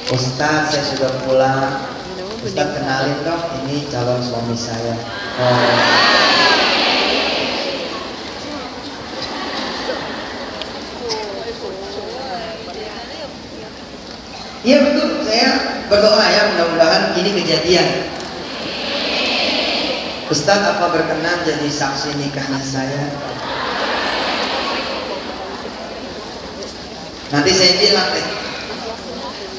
Ustadz, saya sudah pulang. Ustadz, kenalin dong, ini calon suami saya. Oh. Iya betul, saya berdoa ya, mudah-mudahan ini kejadian. Ustadz, apa berkenan jadi saksi nikahnya saya? Nanti saya bilang deh,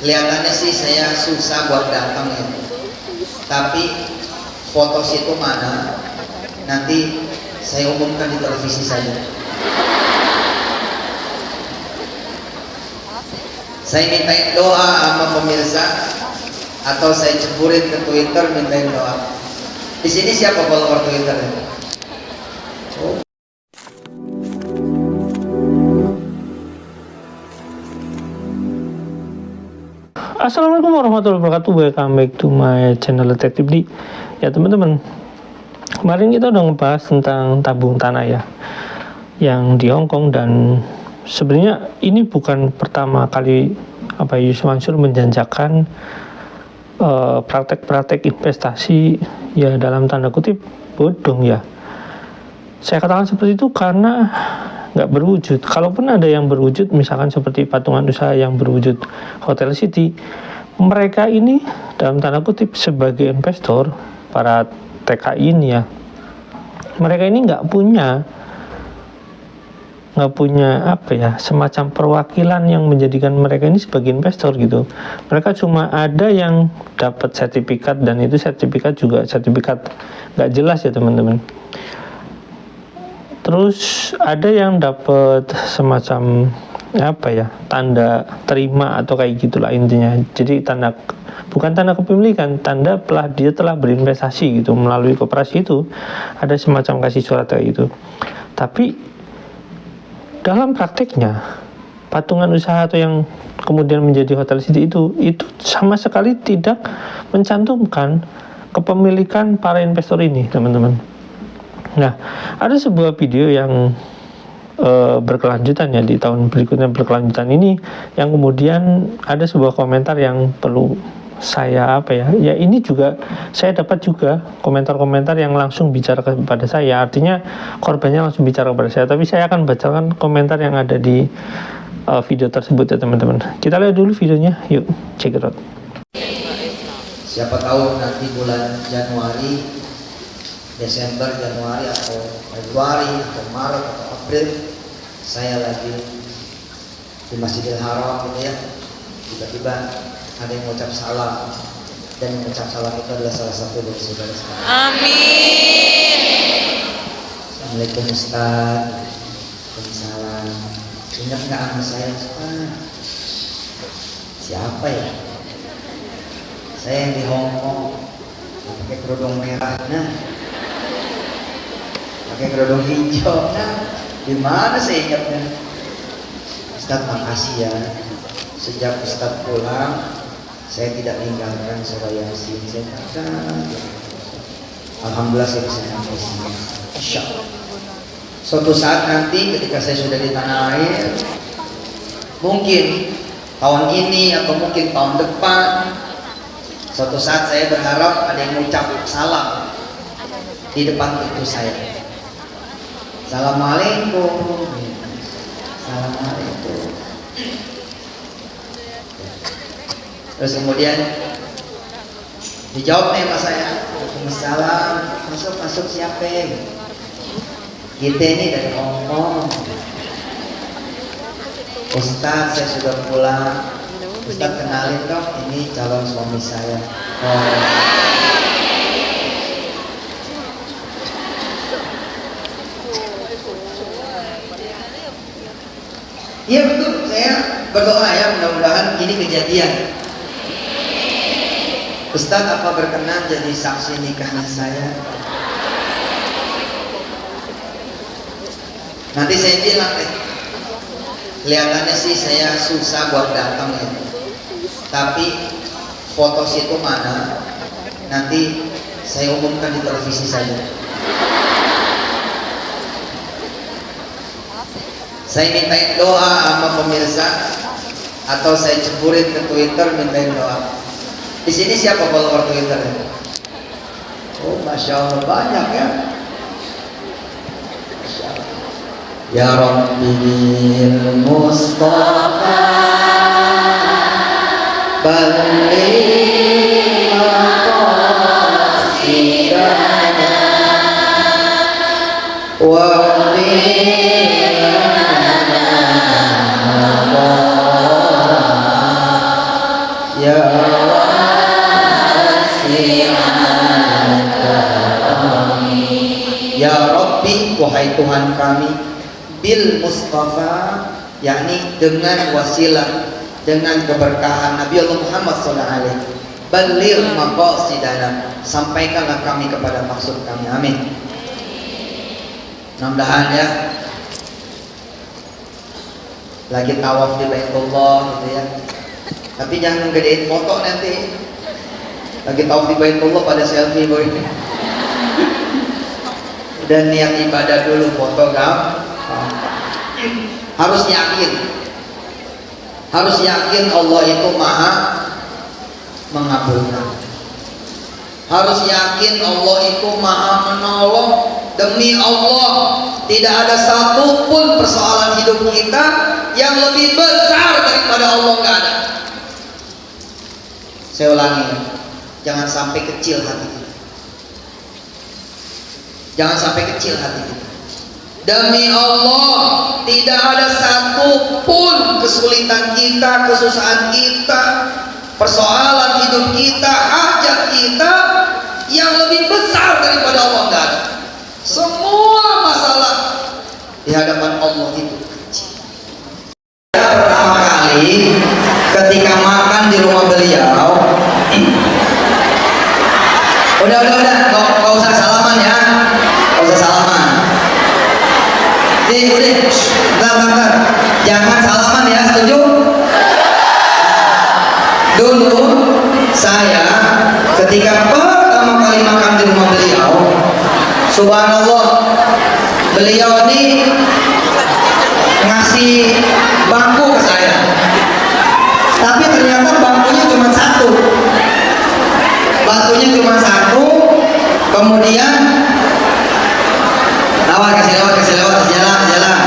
kelihatannya sih saya susah buat datang ya, tapi foto situ mana, nanti saya umumkan di televisi saja. Saya mintain doa sama pemirsa, atau saya ceburin ke Twitter mintain doa. Di sini siapa follower Twitter? Oh. Assalamualaikum warahmatullahi wabarakatuh. Welcome back to my channel Detektif D. Ya teman-teman, kemarin kita udah ngebahas tentang tabung tanah ya, yang di Hong Kong, dan sebenarnya ini bukan pertama kali Yus Mansur menjanjakan praktek-praktek investasi ya dalam tanda kutip bodong ya. Saya katakan seperti itu karena nggak berwujud. Kalaupun ada yang berwujud, misalkan seperti patungan usaha yang berwujud Hotel City, mereka ini dalam tanda kutip sebagai investor, para TKI ini ya, mereka ini nggak punya semacam perwakilan yang menjadikan mereka ini sebagai investor gitu. Mereka cuma ada yang dapat sertifikat, dan itu sertifikat juga sertifikat nggak jelas ya teman-teman. Terus ada yang dapat semacam tanda terima atau kayak gitulah intinya. Jadi bukan tanda kepemilikan, tanda dia telah berinvestasi gitu melalui koperasi itu, ada semacam kasih surat kayak gitu. Tapi dalam prakteknya patungan usaha atau yang kemudian menjadi Hotel City itu sama sekali tidak mencantumkan kepemilikan para investor ini, teman-teman. Nah, ada sebuah video yang berkelanjutan ya, di tahun berikutnya berkelanjutan ini, yang kemudian ada sebuah komentar yang perlu saya ini juga saya dapat juga komentar-komentar yang langsung bicara kepada saya, artinya korbannya langsung bicara kepada saya, tapi saya akan bacakan komentar yang ada di video tersebut ya teman-teman. Kita lihat dulu videonya, yuk check it out. Siapa tahu nanti bulan Januari, Desember, Januari, atau Februari, atau Maret, atau April, saya lagi di Masjidil Haram gitu ya, tiba-tiba ada yang mengucap salam, dan mengucap salam itu adalah salah satu dari saudara sekalian. Amin. Assalamualaikum Ustaz. Waalaikumsalam. Ingat nggak sama saya Ustaz? Siapa ya? Saya yang di Hong Kong, pakai kerudung merah, pakai kerudung hijau, di mana saya ingatnya? Ustaz, makasih ya. Sejak Ustaz pulang, saya tidak meninggalkan surah Yasin. Saya katakan, alhamdulillah saya bisa mengapresiasi. Insya Allah. Suatu saat nanti ketika saya sudah di tanah air, mungkin tahun ini atau mungkin tahun depan, suatu saat saya berharap ada yang mengucap salam di depan itu saya. Assalamualaikum. Assalamualaikum. Terus kemudian dijawab nih sama saya, Waalaikumsalam. Masuk siapa? Kita ini dari Hong Kong. Ustadz, saya sudah pulang. Ustadz, kenalin dong, ini calon suami saya. Oh. Iya betul, saya berdoa ya, mudah-mudahan ini kejadian. Ustadz, apa berkenan jadi saksi nikahnya saya? Nanti saya bilang deh, kelihatannya sih saya susah buat datang ya, tapi foto situ mana, nanti saya umumkan di televisi saja. Saya mintain doa sama pemirsa, atau saya ceburin ke Twitter mintain doa. Di sini siapa follower Twitter? Oh, masya Allah banyak ya. Masya Allah. Ya Rabbi bil Mustafa balligh maqasidana ya Ya Rabbi, wahai Tuhan kami, bil Mustafa, yakni dengan wasilah, dengan keberkahan Nabi Allah Muhammad SAW, balil maqasidana, sampaikanlah kami kepada maksud kami, amin. Mudah-mudahan ya, lagi tawaf di Baitullah gitu ya, tapi jangan gedein foto nanti. Lagi tawaf di Baitullah pada selfie boy. Dan niat ibadah dulu, foto harus yakin Allah itu maha mengabulkan, harus yakin Allah itu maha menolong. Demi Allah, tidak ada satupun persoalan hidup kita yang lebih besar daripada Allah, nggak ada. Saya ulangi, jangan sampai kecil hati kita. Jangan sampai kecil hati kita. Demi Allah, tidak ada satupun kesulitan kita, kesusahan kita, persoalan hidup kita, hajat kita yang lebih besar daripada Allah, nggak ada. Semua masalah di hadapan Allah itu kecil. Pertama kali ketika makan di rumah beliau, udah, nggak usah salaman ya. Bentar. Jangan salaman ya, setuju? Dulu saya ketika pertama kali makan di rumah beliau, subhanallah, beliau ini ngasih bangku ke saya, tapi ternyata bangkunya cuma satu. Kemudian kasih lewat, jalan.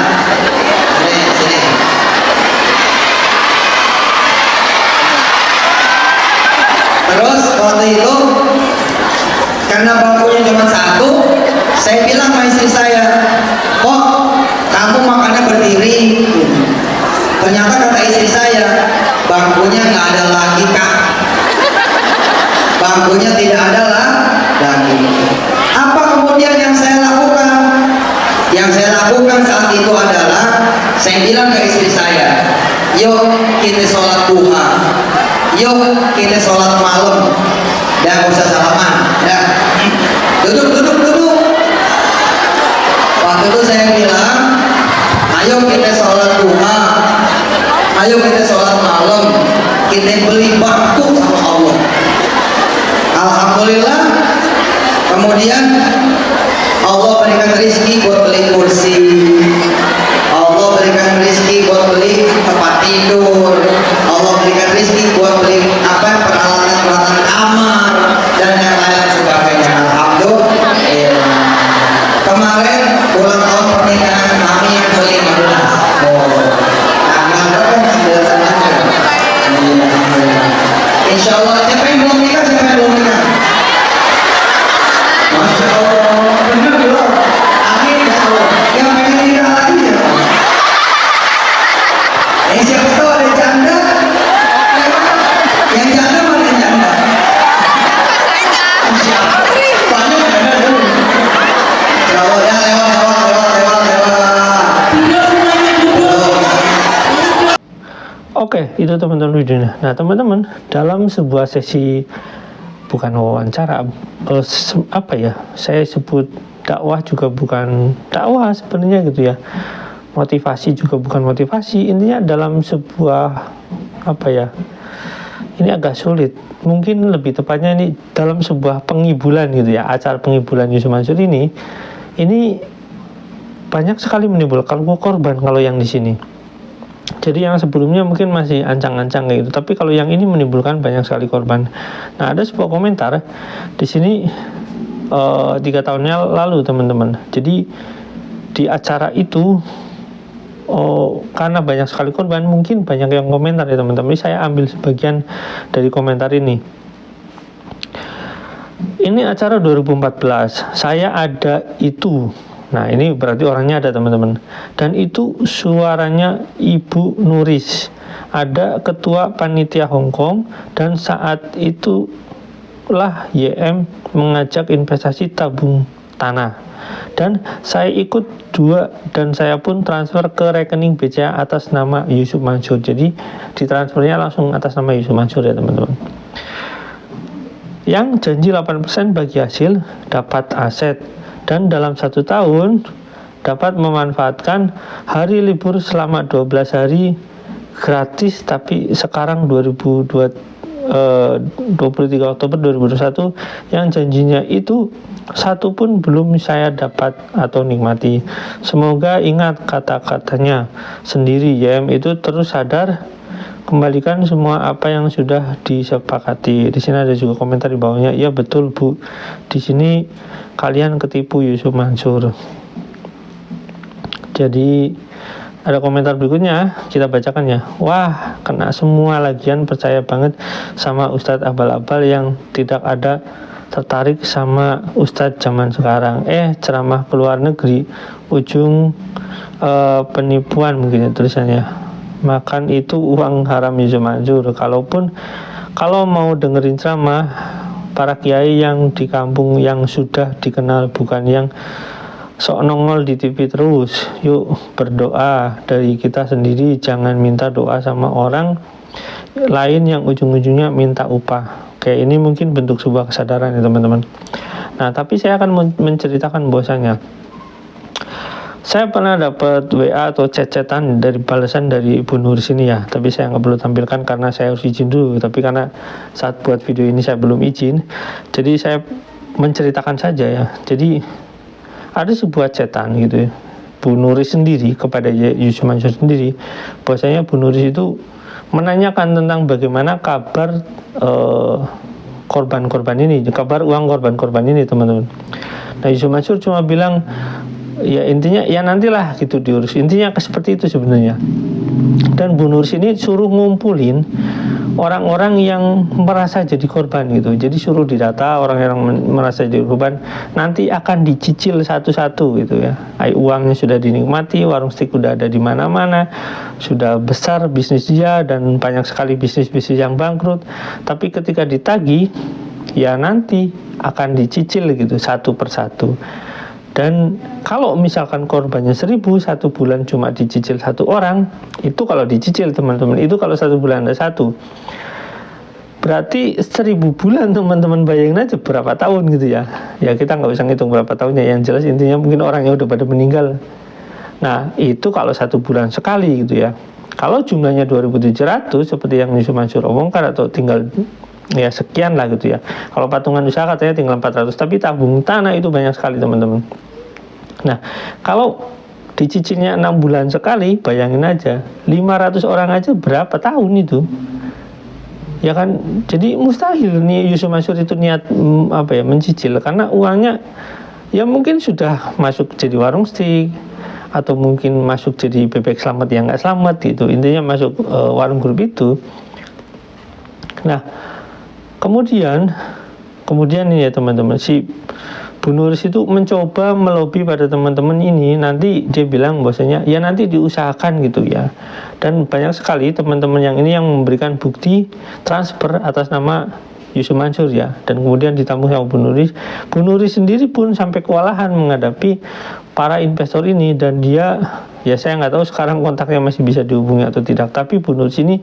Sini. Terus waktu itu karena bangkunya cuma satu, saya bilang sama istri saya, kok kamu makannya berdiri? Ternyata kata istri saya, bangkunya nggak ada lagi kak, bangkunya tidak ada lagi. Apa kemudian yang saya lakukan? Yang saya lakukan saat itu adalah saya bilang ke istri saya, yuk kita sholat duha, yuk kita sholat malam, dan usah salaman, dan duduk. Waktu itu saya bilang, ayo kita sholat duha, ayo kita sholat malam, kita beli bangku sama Allah. Alhamdulillah, kemudian Allah berikan rezeki buat beli kursi, Allah berikan rezeki buat beli tempat tidur, Allah berikan rezeki buat beli peralatan kamar dan yang lain sebagainya. Alhamdulillah. Kemarin ulang tahun pernikahan kami yang ke-15. Tanggal berapa? 9 aja. Insya Allah. Siapa yang belum nikah? Masya Allah. Benar loh. Amin ya Allah. Yang pengen nikah lagi ya. Siapa tahu ada janda. Yang janda mana yang janda? Banyak janda dulu. Ya Allah, ya lewat. Oke, itu teman-teman videonya. Nah, teman-teman, dalam sebuah sesi bukan wawancara, saya sebut dakwah juga bukan dakwah sebenarnya gitu ya. Motivasi juga bukan motivasi. Intinya dalam sebuah ini agak sulit. Mungkin lebih tepatnya ini dalam sebuah penghiburan gitu ya. Acara penghiburan Yusuf Mansur ini banyak sekali menimbulkan korban kalau yang di sini. Jadi yang sebelumnya mungkin masih ancang-ancang kayak gitu, tapi kalau yang ini menimbulkan banyak sekali korban. Nah, ada sebuah komentar di sini 3 tahunnya lalu teman-teman. Jadi di acara itu karena banyak sekali korban, mungkin banyak yang komentar ya teman-teman. Saya ambil sebagian dari komentar ini. Ini acara 2014, saya ada itu. Nah, ini berarti orangnya ada teman-teman. Dan itu suaranya Ibu Nuris. Ada ketua panitia Hong Kong, dan saat itulah YM mengajak investasi tabung tanah. Dan saya ikut 2, dan saya pun transfer ke rekening BCA atas nama Yusuf Mansur. Jadi ditransfernya langsung atas nama Yusuf Mansur ya teman-teman. Yang janji 8% bagi hasil dapat aset, dan dalam 1 tahun dapat memanfaatkan hari libur selama 12 hari gratis. Tapi sekarang 23 Oktober 2021 yang janjinya itu satu pun belum saya dapat atau nikmati. Semoga ingat kata-katanya sendiri, YM itu terus sadar, kembalikan semua apa yang sudah disepakati. Di sini ada juga komentar di bawahnya, ya betul Bu, di sini kalian ketipu Yusuf Mansur. Jadi ada komentar berikutnya, kita bacakan ya. Wah, kena semua lagian, percaya banget sama Ustadz abal-abal yang tidak ada tertarik sama Ustadz zaman sekarang. Ceramah ke luar negeri, ujung penipuan mungkin ya tulisannya. Makan itu uang haram Yusuf Mansur. Kalau mau dengerin ceramah para kiai yang di kampung yang sudah dikenal, bukan yang sok nongol di TV terus. Yuk berdoa dari kita sendiri, jangan minta doa sama orang lain yang ujung-ujungnya minta upah. Kayak ini mungkin bentuk sebuah kesadaran ya teman-teman. Nah, tapi saya akan menceritakan bahwasanya saya pernah dapat WA atau chat-chatan dari balasan dari Ibu Nur sini ya, tapi saya nggak perlu tampilkan karena saya harus izin dulu. Tapi karena saat buat video ini saya belum izin, jadi saya menceritakan saja ya. Jadi ada sebuah chatan gitu ya, Bu Nuris sendiri kepada Yusuf Mansur sendiri, bahwasanya Bu Nuris itu menanyakan tentang bagaimana kabar korban-korban ini, kabar uang korban-korban ini teman-teman. Nah, Yusuf Mansur cuma bilang, ya intinya ya nantilah gitu diurus. Intinya seperti itu sebenarnya. Dan Bu Nuris ini suruh ngumpulin orang-orang yang merasa jadi korban gitu. Jadi suruh didata orang yang merasa jadi korban, nanti akan dicicil satu-satu gitu ya. Uangnya sudah dinikmati, warung stik udah ada di mana-mana, sudah besar bisnis dia dan banyak sekali bisnis-bisnis yang bangkrut. Tapi ketika ditagih, ya nanti akan dicicil gitu satu persatu. Dan kalau misalkan korbannya 1.000, 1 bulan cuma dicicil 1 orang, itu kalau dicicil teman-teman, itu kalau 1 bulan ada 1, berarti 1.000 bulan teman-teman, bayangin aja berapa tahun gitu ya. Ya kita nggak usah ngitung berapa tahunnya, yang jelas intinya mungkin orangnya udah pada meninggal. Nah itu kalau 1 bulan sekali gitu ya. Kalau jumlahnya 2.700 seperti yang Yusuf Mansur omongkan, atau tinggal ya sekian lah gitu ya. Kalau patungan usaha katanya tinggal 400, tapi tabung tanah itu banyak sekali teman-teman. Nah, kalau dicicilnya 6 bulan sekali, bayangin aja 500 orang aja berapa tahun itu? Ya kan, jadi mustahil nih Yusuf Mansur itu niat mencicil, karena uangnya ya mungkin sudah masuk jadi warung stik, atau mungkin masuk jadi bebek selamat yang nggak selamat gitu. Intinya masuk warung grup itu. Nah, Kemudian ini ya teman-teman, si Bu Nuris itu mencoba melobi pada teman-teman ini. Nanti dia bilang bahwasanya ya nanti diusahakan gitu ya. Dan banyak sekali teman-teman yang ini yang memberikan bukti transfer atas nama Yusuf Mansur ya. Dan kemudian ditampung sama Bu Nuris. Bu Nuris sendiri pun sampai kewalahan menghadapi para investor ini, dan dia ya saya nggak tahu sekarang kontaknya masih bisa dihubungi atau tidak. Tapi Bu Nuris ini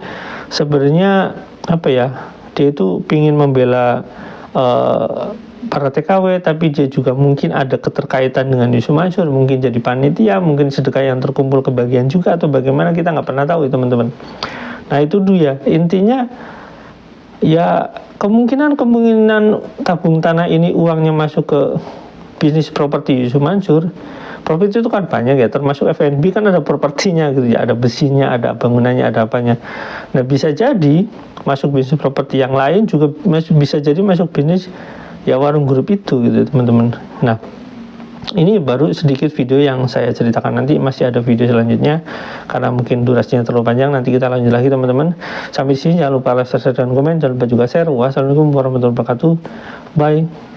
sebenarnya dia itu ingin membela para TKW, tapi dia juga mungkin ada keterkaitan dengan Yusuf Mansur, mungkin jadi panitia, mungkin sedekah yang terkumpul kebagian juga, atau bagaimana kita nggak pernah tahu ya teman-teman. Nah itu dia, intinya ya kemungkinan tabung tanah ini uangnya masuk ke bisnis properti Yusuf Mansur properti itu kan banyak ya, termasuk F&B kan ada propertinya gitu ya, ada besinya, ada bangunannya, ada apanya. Nah bisa jadi masuk bisnis properti yang lain juga bisa jadi masuk bisnis ya warung grup itu gitu teman-teman. Nah ini baru sedikit video yang saya ceritakan, nanti masih ada video selanjutnya karena mungkin durasinya terlalu panjang, nanti kita lanjut lagi teman-teman. Sampai di sini jangan lupa like, subscribe, dan komen, jangan lupa juga share. Wassalamualaikum warahmatullahi wabarakatuh. Bye.